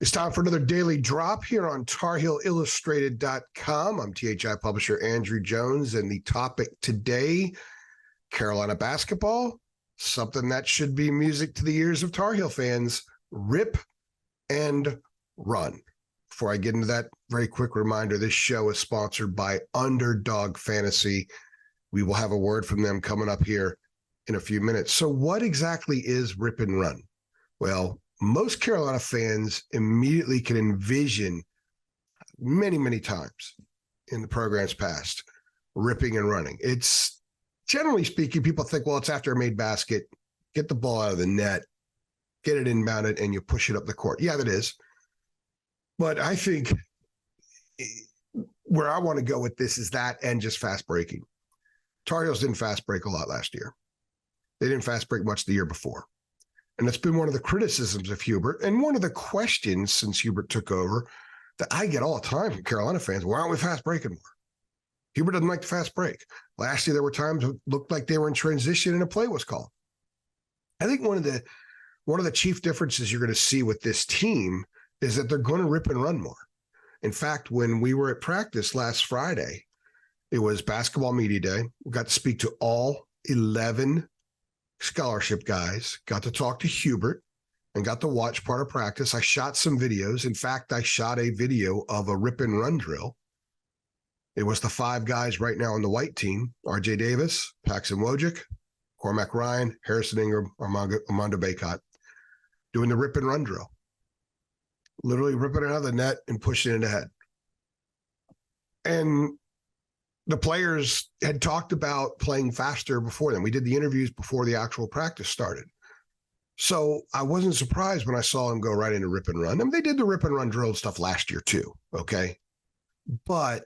It's time for another daily drop here on TarHeelIllustrated.com. I'm THI publisher Andrew Jones, and the topic today, Carolina basketball, something that should be music to the ears of Tar Heel fans, rip and run. Before I get into that, very quick reminder, this show is sponsored by Underdog Fantasy. We will have a word from them coming up here in a few minutes. So what exactly is rip and run? Well, most Carolina fans immediately can envision many, many times in the program's past, ripping and running. It's generally speaking, people think, well, it's after a made basket, get the ball out of the net, get it inbounded, and you push it up the court. Yeah, that is. But I think where I want to go with this is that and just fast breaking. Tar Heels didn't fast break a lot last year. They didn't fast break much the year before. And it's been one of the criticisms of Hubert and one of the questions since Hubert took over that I get all the time from Carolina fans. Why aren't we fast breaking more? Hubert doesn't like the fast break. Last year, there were times it looked like they were in transition and a play was called. I think one of the chief differences you're going to see with this team is that they're going to rip and run more. In fact, when we were at practice last Friday, it was basketball media day. We got to speak to all 11 scholarship guys, got to talk to Hubert, and got to watch part of practice. I shot some videos. In fact, I shot a video of a rip and run drill. It was the 5 guys right now on the white team: RJ Davis, Paxson Wojcik, Cormac Ryan, Harrison Ingram, Armando Bacot, doing the rip and run drill. Literally ripping it out of the net and pushing it ahead. And the players had talked about playing faster before then. We did the interviews before the actual practice started. So I wasn't surprised when I saw them go right into rip and run. I mean, they did the rip and run drill stuff last year too, okay? But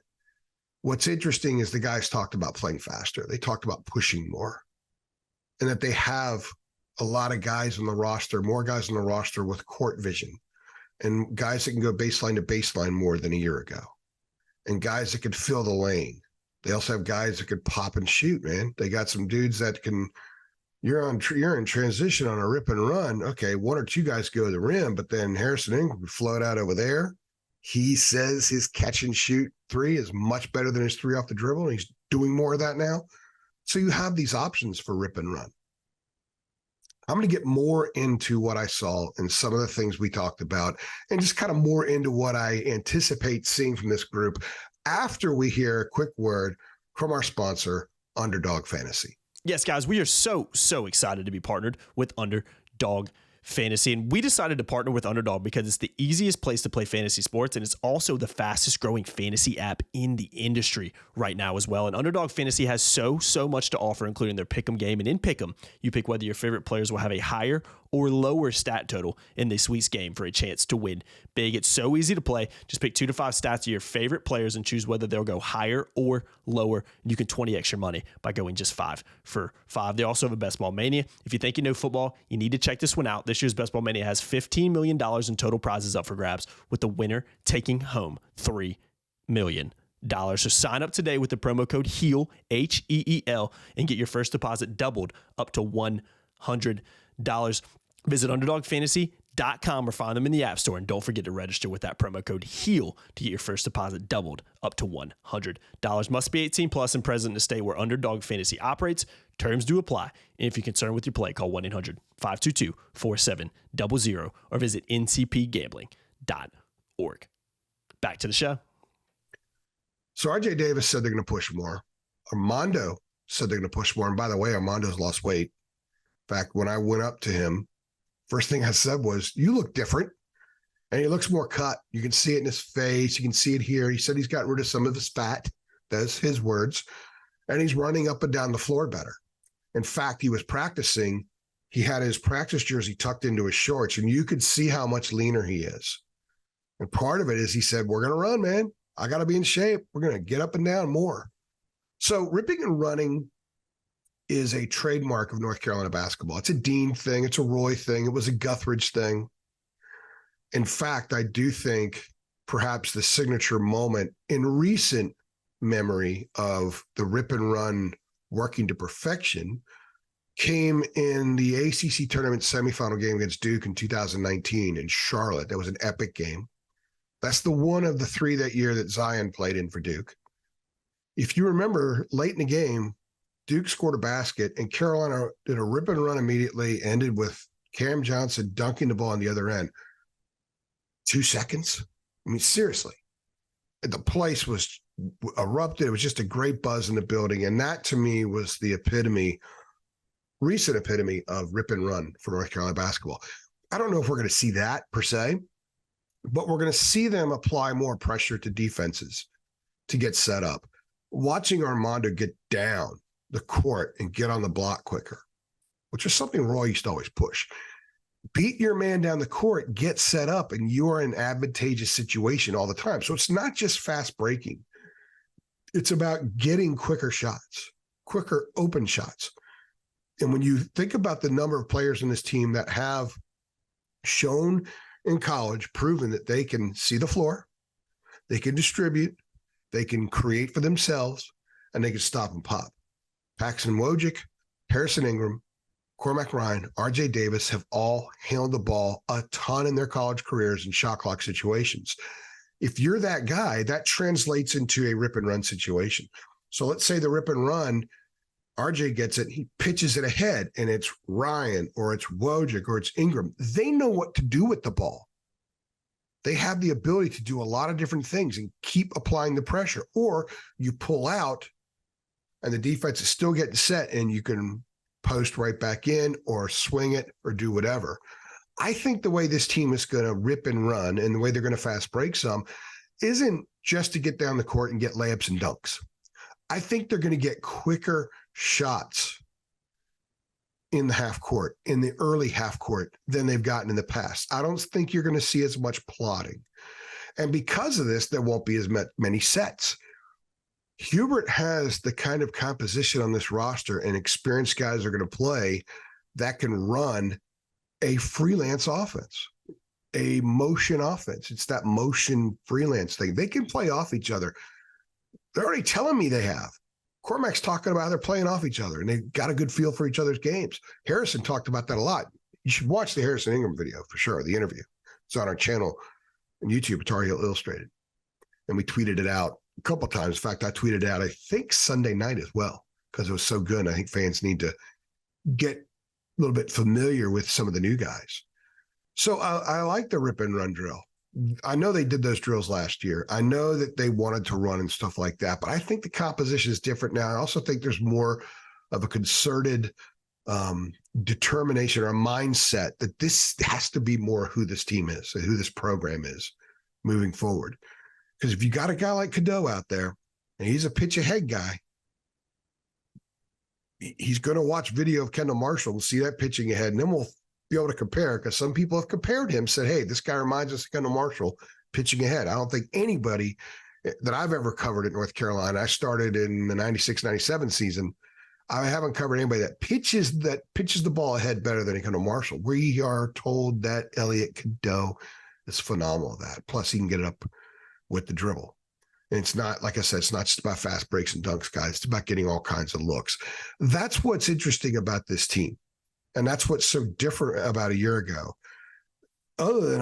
what's interesting is the guys talked about playing faster. They talked about pushing more, and that they have a lot of guys on the roster, more guys on the roster with court vision, and guys that can go baseline to baseline more than a year ago, and guys that could fill the lane. They also have guys that could pop and shoot, man. They got some dudes that can, you're in transition on a rip and run. Okay, 1 or 2 guys go to the rim, but then Harrison Ingram would float out over there. He says his catch and shoot 3 is much better than his 3 off the dribble, and he's doing more of that now. So you have these options for rip and run. I'm going to get more into what I saw and some of the things we talked about, and just kind of more into what I anticipate seeing from this group after we hear a quick word from our sponsor, Underdog Fantasy. Yes, guys, we are so excited to be partnered with Underdog Fantasy. And we decided to partner with Underdog because it's the easiest place to play fantasy sports, and it's also the fastest growing fantasy app in the industry right now as well. And Underdog Fantasy has so much to offer, including their Pick'em game. And in Pick'em, you pick whether your favorite players will have a higher or lower stat total in this week's game for a chance to win big. It's so easy to play. Just pick 2 to 5 stats of your favorite players and choose whether they'll go higher or lower. And you can 20x your money by going just 5 for 5. They also have a Best Ball Mania. If you think you know football, you need to check this one out. This year's Best Ball Mania has $15 million in total prizes up for grabs, with the winner taking home $3 million. So sign up today with the promo code HEEL, HEEL, and get your first deposit doubled up to $100. Visit UnderdogFantasy.com or find them in the App Store. And don't forget to register with that promo code HEAL to get your first deposit doubled up to $100. Must be 18 plus and present in the state where Underdog Fantasy operates. Terms do apply. And if you're concerned with your play, call 1-800-522-4700 or visit ncpgambling.org. Back to the show. So RJ Davis said they're going to push more. Armando said they're going to push more. And by the way, Armando's lost weight. In fact, when I went up to him, first thing I said was, "You look different." And he looks more cut. You can see it in his face. You can see it here. He said he's got rid of some of his fat. That's his words. And he's running up and down the floor better. In fact, he was practicing. He had his practice jersey tucked into his shorts, and you could see how much leaner he is. And part of it is he said, "We're going to run, man. I got to be in shape. We're going to get up and down more." So ripping and running is a trademark of North Carolina basketball. It's a Dean thing. It's a Roy thing. It was a Guthridge thing. In fact, I do think perhaps the signature moment in recent memory of the rip and run working to perfection came in the ACC tournament semifinal game against Duke in 2019 in Charlotte. That was an epic game. That's the one of the three that year that Zion played in for Duke. If you remember, late in the game, Duke scored a basket, and Carolina did a rip and run immediately, ended with Cam Johnson dunking the ball on the other end. 2 seconds? I mean, seriously. The place was erupted. It was just a great buzz in the building. And that, to me, was the recent epitome of rip and run for North Carolina basketball. I don't know if we're going to see that per se, but we're going to see them apply more pressure to defenses to get set up. Watching Armando get down the court and get on the block quicker, which is something Roy used to always push. Beat your man down the court, get set up, and you're in an advantageous situation all the time. So it's not just fast breaking. It's about getting quicker shots, quicker open shots. And when you think about the number of players in this team that have shown in college, proven that they can see the floor, they can distribute, they can create for themselves, and they can stop and pop. Paxton Wojcik, Harrison Ingram, Cormac Ryan, RJ Davis have all handled the ball a ton in their college careers in shot clock situations. If you're that guy, that translates into a rip and run situation. So let's say the rip and run, RJ gets it, he pitches it ahead, and it's Ryan or it's Wojcik or it's Ingram. They know what to do with the ball. They have the ability to do a lot of different things and keep applying the pressure. Or you pull out and the defense is still getting set and you can post right back in or swing it or do whatever. I think the way this team is going to rip and run and the way they're going to fast break some isn't just to get down the court and get layups and dunks. I think they're going to get quicker shots in the half court, in the early half court, than they've gotten in the past. I don't think you're going to see as much plotting. And because of this, there won't be as many sets. Hubert has the kind of composition on this roster, and experienced guys are going to play that can run a freelance offense, a motion offense. It's that motion freelance thing. They can play off each other. They're already telling me they have. Cormac's talking about how they're playing off each other, and they've got a good feel for each other's games. Harrison talked about that a lot. You should watch the Harrison Ingram video for sure, the interview. It's on our channel on YouTube, Tar Heel Illustrated. And we tweeted it out a couple of times. In fact, I tweeted it out, I think, Sunday night as well, because it was so good. I think fans need to get a little bit familiar with some of the new guys. So I like the rip and run drill. I know they did those drills last year. I know that they wanted to run and stuff like that, but I think the composition is different now. I also think there's more of a concerted determination or a mindset that this has to be more who this team is and who this program is moving forward. Because if you got a guy like Cadeau out there and he's a pitch ahead guy, he's going to watch video of Kendall Marshall and see that pitching ahead, and then we'll be able to compare, because some people have compared him, said, hey, this guy reminds us of Kendall Marshall pitching ahead. I don't think anybody that I've ever covered at North Carolina, I started in the 96-97 season, I haven't covered anybody that pitches the ball ahead better than Kendall Marshall. We are told that Elliot Cadeau is phenomenal at that. Plus, he can get it up with the dribble. And it's not, like I said, it's not just about fast breaks and dunks, guys. It's about getting all kinds of looks. That's what's interesting about this team. And that's what's so different about a year ago. Other than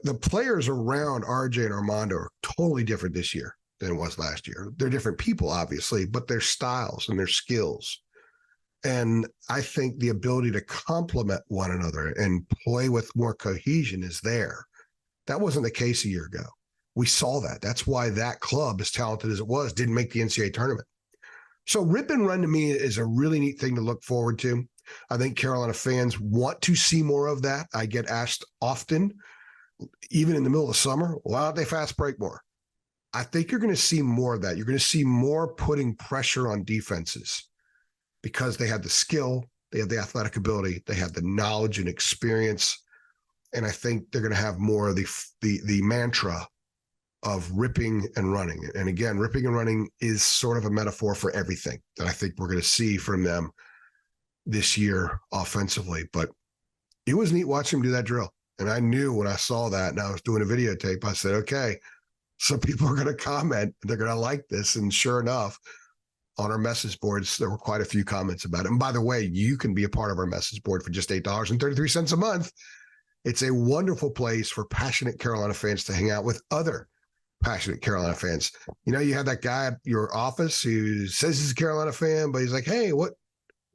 the players around RJ and Armando are totally different this year than it was last year. They're different people, obviously, but their styles and their skills. And I think the ability to complement one another and play with more cohesion is there. That wasn't the case a year ago. We saw that. That's why that club, as talented as it was, didn't make the NCAA tournament. So rip and run to me is a really neat thing to look forward to. I think Carolina fans want to see more of that. I get asked often, even in the middle of summer, why don't they fast break more? I think you're going to see more of that. You're going to see more putting pressure on defenses because they have the skill, they have the athletic ability, they have the knowledge and experience. And I think they're going to have more of the mantra of ripping and running. And again, ripping and running is sort of a metaphor for everything that I think we're going to see from them this year offensively. But it was neat watching him do that drill. And I knew when I saw that and I was doing a videotape, I said, okay, some people are going to comment, they're going to like this. And sure enough, on our message boards. There were quite a few comments about it. And by the way, you can be a part of our message board for just $8.33 a month. It's a wonderful place for passionate Carolina fans to hang out with other passionate Carolina fans. You know, you have that guy at your office who says he's a Carolina fan, but he's like, hey, what,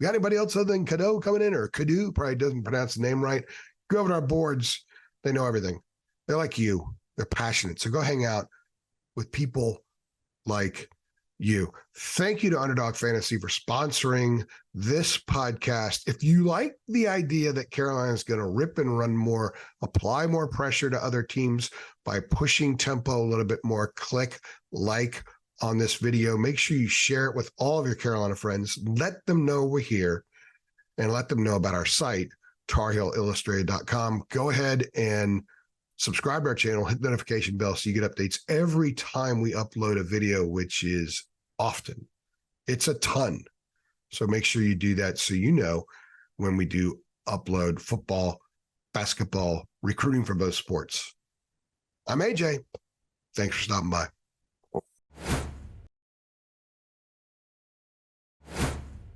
got anybody else other than Cadeau coming in? Or Cadeau, probably doesn't pronounce the name right. Go over to our boards. They know everything. They're like you. They're passionate. So go hang out with people like you. Thank you to Underdog Fantasy for sponsoring this podcast. If you like the idea that Carolina is going to rip and run more, apply more pressure to other teams by pushing tempo a little bit more, click like on this video. Make sure you share it with all of your Carolina friends. Let them know we're here and let them know about our site, TarHeelIllustrated.com. Go ahead and subscribe to our channel, hit the notification bell so you get updates every time we upload a video, which is often. It's a ton. So make sure you do that so you know when we do upload football, basketball, recruiting for both sports. I'm AJ. Thanks for stopping by.